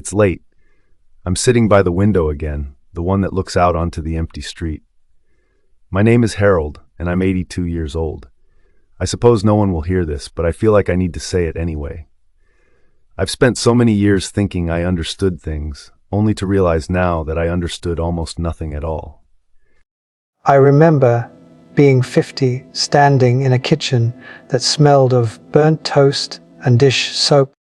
It's late. I'm sitting by the window again, the one that looks out onto the empty street. My name is Harold, and I'm 82 years old. I suppose no one will hear this, but I feel like I need to say it anyway. I've spent so many years thinking I understood things, only to realize now that I understood almost nothing at all. I remember being 50, standing in a kitchen that smelled of burnt toast and dish soap,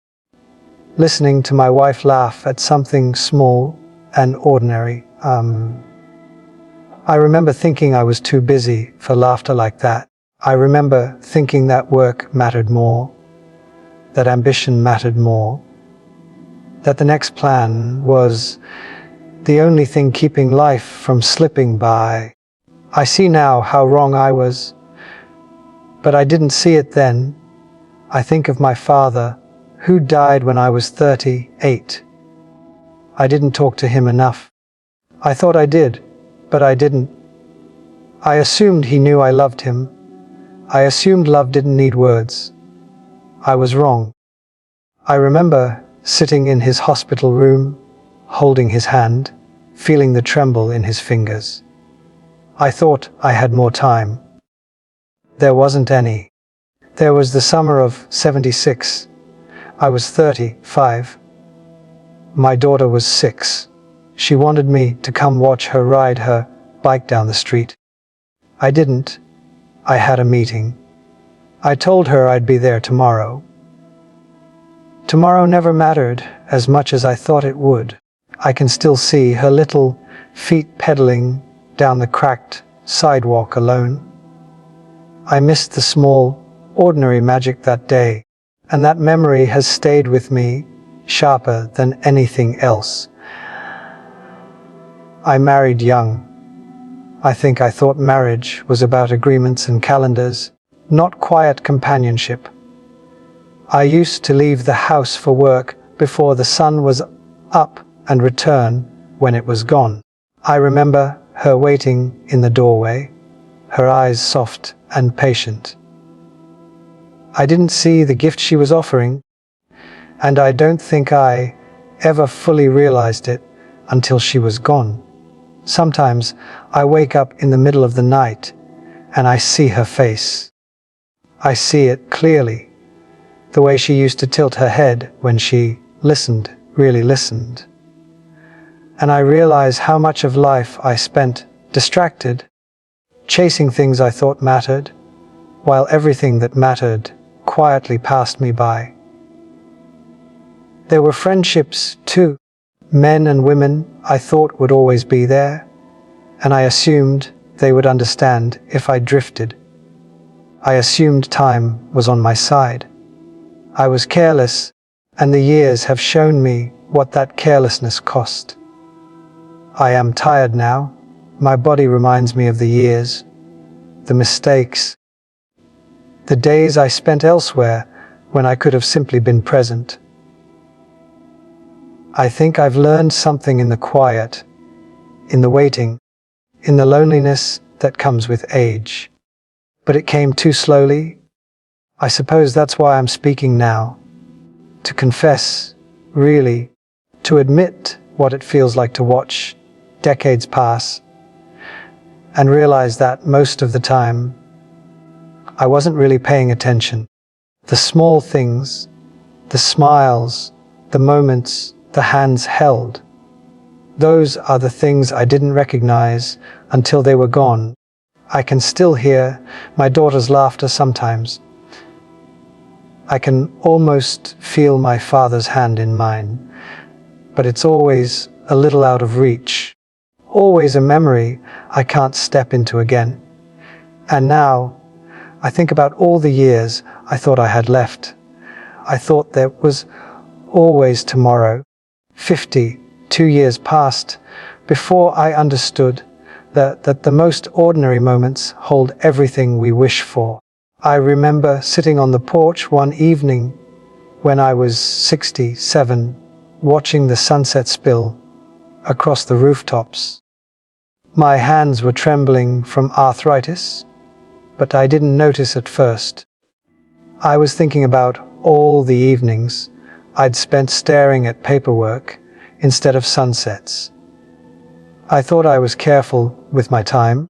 listening to my wife laugh at something small and ordinary. I remember thinking I was too busy for laughter like that. I remember thinking that work mattered more, that ambition mattered more, that the next plan was the only thing keeping life from slipping by. I see now how wrong I was, but I didn't see it then. I think of my father, who died when I was 38. I didn't talk to him enough. I thought I did, but I didn't. I assumed he knew I loved him. I assumed love didn't need words. I was wrong. I remember sitting in his hospital room, holding his hand, feeling the tremble in his fingers. I thought I had more time. There wasn't any. There was the summer of '76. I was 35. My daughter was 6. She wanted me to come watch her ride her bike down the street. I didn't. I had a meeting. I told her I'd be there tomorrow. Tomorrow never mattered as much as I thought it would. I can still see her little feet pedaling down the cracked sidewalk alone. I missed the small, ordinary magic that day, and that memory has stayed with me, sharper than anything else. I married young. I think I thought marriage was about agreements and calendars, not quiet companionship. I used to leave the house for work before the sun was up and return when it was gone. I remember her waiting in the doorway, her eyes soft and patient. I didn't see the gift she was offering, and I don't think I ever fully realized it until she was gone. Sometimes I wake up in the middle of the night and I see her face. I see it clearly, the way she used to tilt her head when she listened, really listened. And I realize how much of life I spent distracted, chasing things I thought mattered, while everything that mattered quietly passed me by. There were friendships too, men and women I thought would always be there, and I assumed they would understand if I drifted. I assumed time was on my side. I was careless, and the years have shown me what that carelessness cost. I am tired now. My body reminds me of the years, the mistakes, the days I spent elsewhere when I could have simply been present. I think I've learned something in the quiet, in the waiting, in the loneliness that comes with age. But it came too slowly. I suppose that's why I'm speaking now. To confess, really, to admit what it feels like to watch decades pass and realize that most of the time I wasn't really paying attention. The small things, the smiles, the moments, the hands held, those are the things I didn't recognize until they were gone. I can still hear my daughter's laughter sometimes. I can almost feel my father's hand in mine, but it's always a little out of reach. Always a memory I can't step into again. And now, I think about all the years I thought I had left. I thought there was always tomorrow. 52 years passed before I understood that the most ordinary moments hold everything we wish for. I remember sitting on the porch one evening when I was 67, watching the sunset spill across the rooftops. My hands were trembling from arthritis, but I didn't notice at first. I was thinking about all the evenings I'd spent staring at paperwork instead of sunsets. I thought I was careful with my time,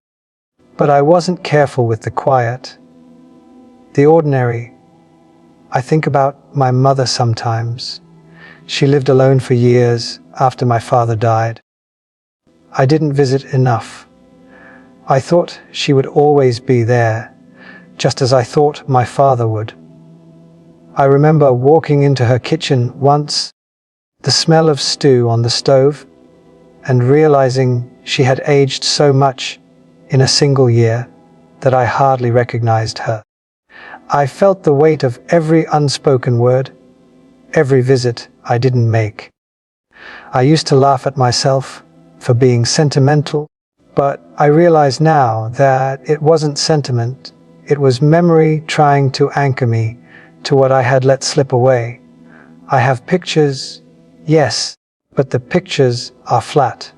but I wasn't careful with the quiet, the ordinary. I think about my mother sometimes. She lived alone for years after my father died. I didn't visit enough. I thought she would always be there, just as I thought my father would. I remember walking into her kitchen once, the smell of stew on the stove, and realizing she had aged so much in a single year that I hardly recognized her. I felt the weight of every unspoken word, every visit I didn't make. I used to laugh at myself for being sentimental, but I realize now that it wasn't sentiment, it was memory trying to anchor me to what I had let slip away. I have pictures, yes, but the pictures are flat.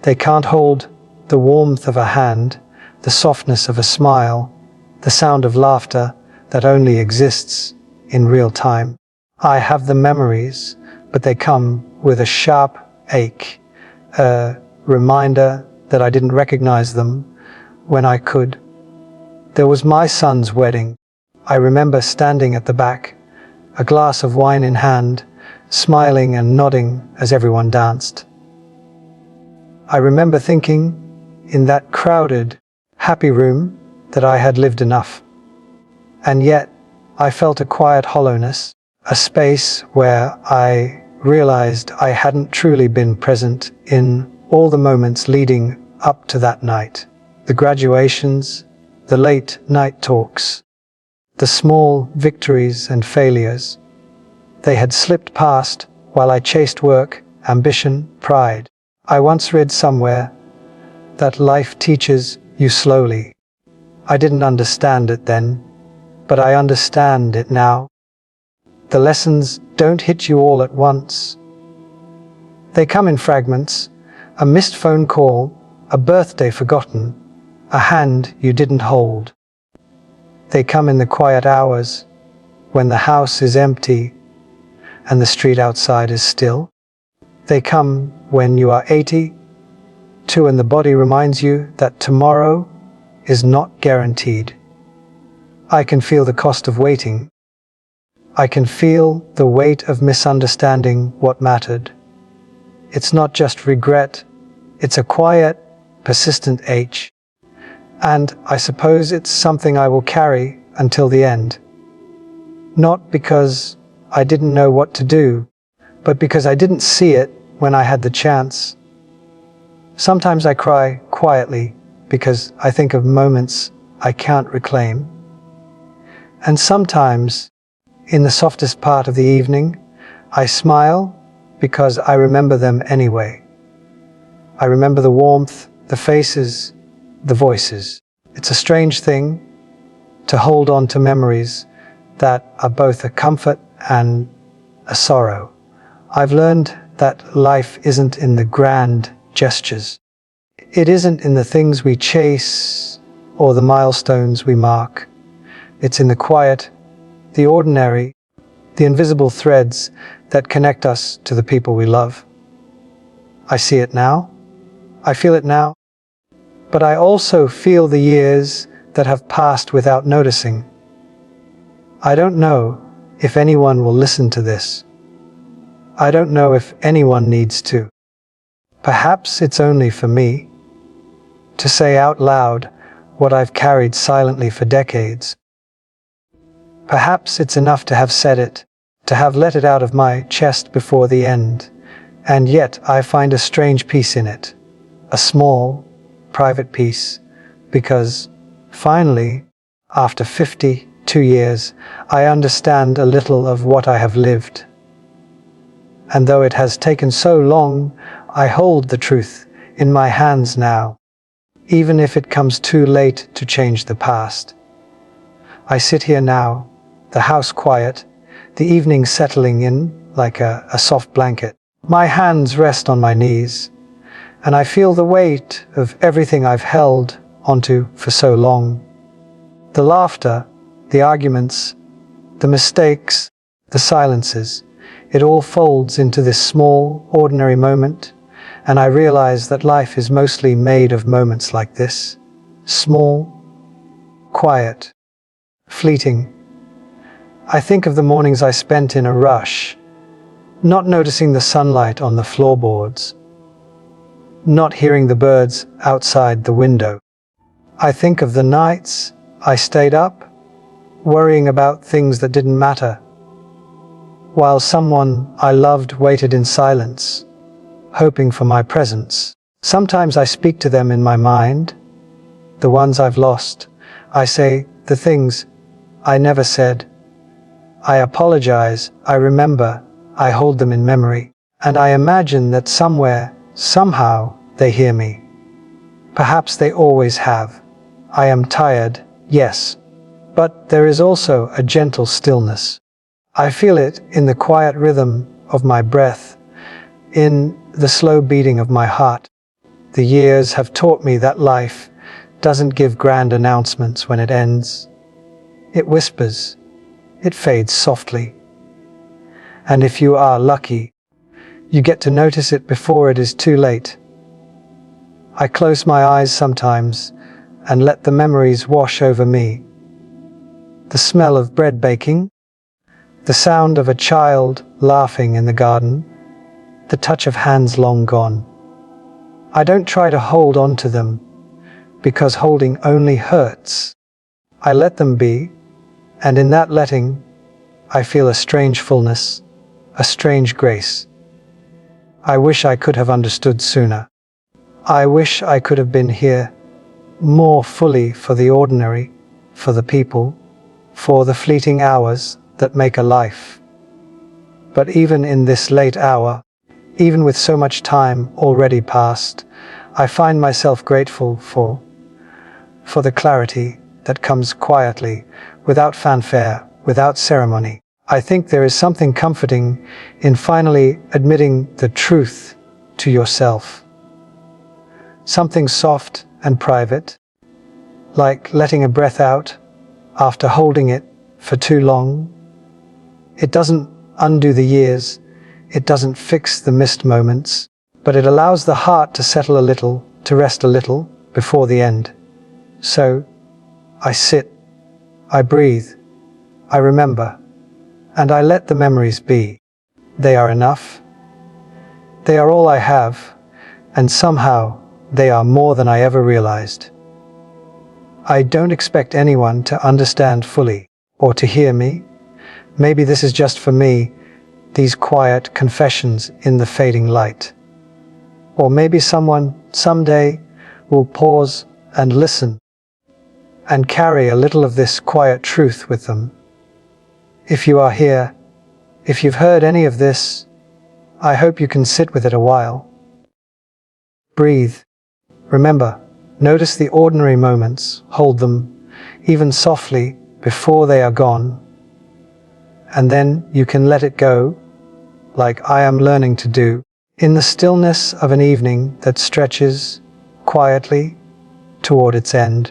They can't hold the warmth of a hand, the softness of a smile, the sound of laughter that only exists in real time. I have the memories, but they come with a sharp ache, a reminder that I didn't recognize them when I could. There was my son's wedding. I remember standing at the back, a glass of wine in hand, smiling and nodding as everyone danced. I remember thinking, in that crowded, happy room, that I had lived enough. And yet, I felt a quiet hollowness, a space where I realized I hadn't truly been present in all the moments leading up to that night. The graduations, the late night talks, the small victories and failures. They had slipped past while I chased work, ambition, pride. I once read somewhere that life teaches you slowly. I didn't understand it then, but I understand it now. The lessons don't hit you all at once. They come in fragments, a missed phone call, a birthday forgotten, a hand you didn't hold. They come in the quiet hours, when the house is empty and the street outside is still. They come when you are 82 and the body reminds you that tomorrow is not guaranteed. I can feel the cost of waiting. I can feel the weight of misunderstanding what mattered. It's not just regret, it's a quiet, persistent ache. And I suppose it's something I will carry until the end. Not because I didn't know what to do, but because I didn't see it when I had the chance. Sometimes I cry quietly because I think of moments I can't reclaim. And sometimes, in the softest part of the evening, I smile because I remember them anyway. I remember the warmth, the faces, the voices. It's a strange thing to hold on to memories that are both a comfort and a sorrow. I've learned that life isn't in the grand gestures. It isn't in the things we chase or the milestones we mark. It's in the quiet, the ordinary, the invisible threads that connect us to the people we love. I see it now. I feel it now. But I also feel the years that have passed without noticing. I don't know if anyone will listen to this. I don't know if anyone needs to. Perhaps it's only for me to say out loud what I've carried silently for decades. Perhaps it's enough to have said it, to have let it out of my chest before the end, and yet I find a strange peace in it, a small, private peace, because finally, after 52 years, I understand a little of what I have lived. And though it has taken so long, I hold the truth in my hands now, even if it comes too late to change the past. I sit here now, the house quiet, the evening settling in like a soft blanket. My hands rest on my knees, and I feel the weight of everything I've held onto for so long. The laughter, the arguments, the mistakes, the silences. It all folds into this small, ordinary moment, and I realize that life is mostly made of moments like this. Small, quiet, fleeting. I think of the mornings I spent in a rush, not noticing the sunlight on the floorboards, not hearing the birds outside the window. I think of the nights I stayed up, worrying about things that didn't matter, while someone I loved waited in silence, hoping for my presence. Sometimes I speak to them in my mind, the ones I've lost. I say the things I never said. I apologize, I remember, I hold them in memory, and I imagine that somewhere, somehow, they hear me. Perhaps they always have. I am tired, yes, but there is also a gentle stillness. I feel it in the quiet rhythm of my breath, in the slow beating of my heart. The years have taught me that life doesn't give grand announcements when it ends. It whispers. It fades softly. And if you are lucky, you get to notice it before it is too late. I close my eyes sometimes and let the memories wash over me. The smell of bread baking, the sound of a child laughing in the garden, the touch of hands long gone. I don't try to hold on to them, because holding only hurts. I let them be, and in that letting, I feel a strange fullness, a strange grace. I wish I could have understood sooner. I wish I could have been here more fully for the ordinary, for the people, for the fleeting hours that make a life. But even in this late hour, even with so much time already past, I find myself grateful for the clarity that comes quietly, without fanfare, without ceremony. I think there is something comforting in finally admitting the truth to yourself. Something soft and private, like letting a breath out after holding it for too long. It doesn't undo the years, it doesn't fix the missed moments, but it allows the heart to settle a little, to rest a little before the end. So, I sit, I breathe, I remember, and I let the memories be. They are enough. They are all I have, and somehow they are more than I ever realized. I don't expect anyone to understand fully, or to hear me. Maybe this is just for me, these quiet confessions in the fading light. Or maybe someone, someday, will pause and listen, and carry a little of this quiet truth with them. If you are here, if you've heard any of this, I hope you can sit with it a while. Breathe. Remember, notice the ordinary moments, hold them, even softly, before they are gone. And then you can let it go, like I am learning to do, in the stillness of an evening that stretches quietly toward its end.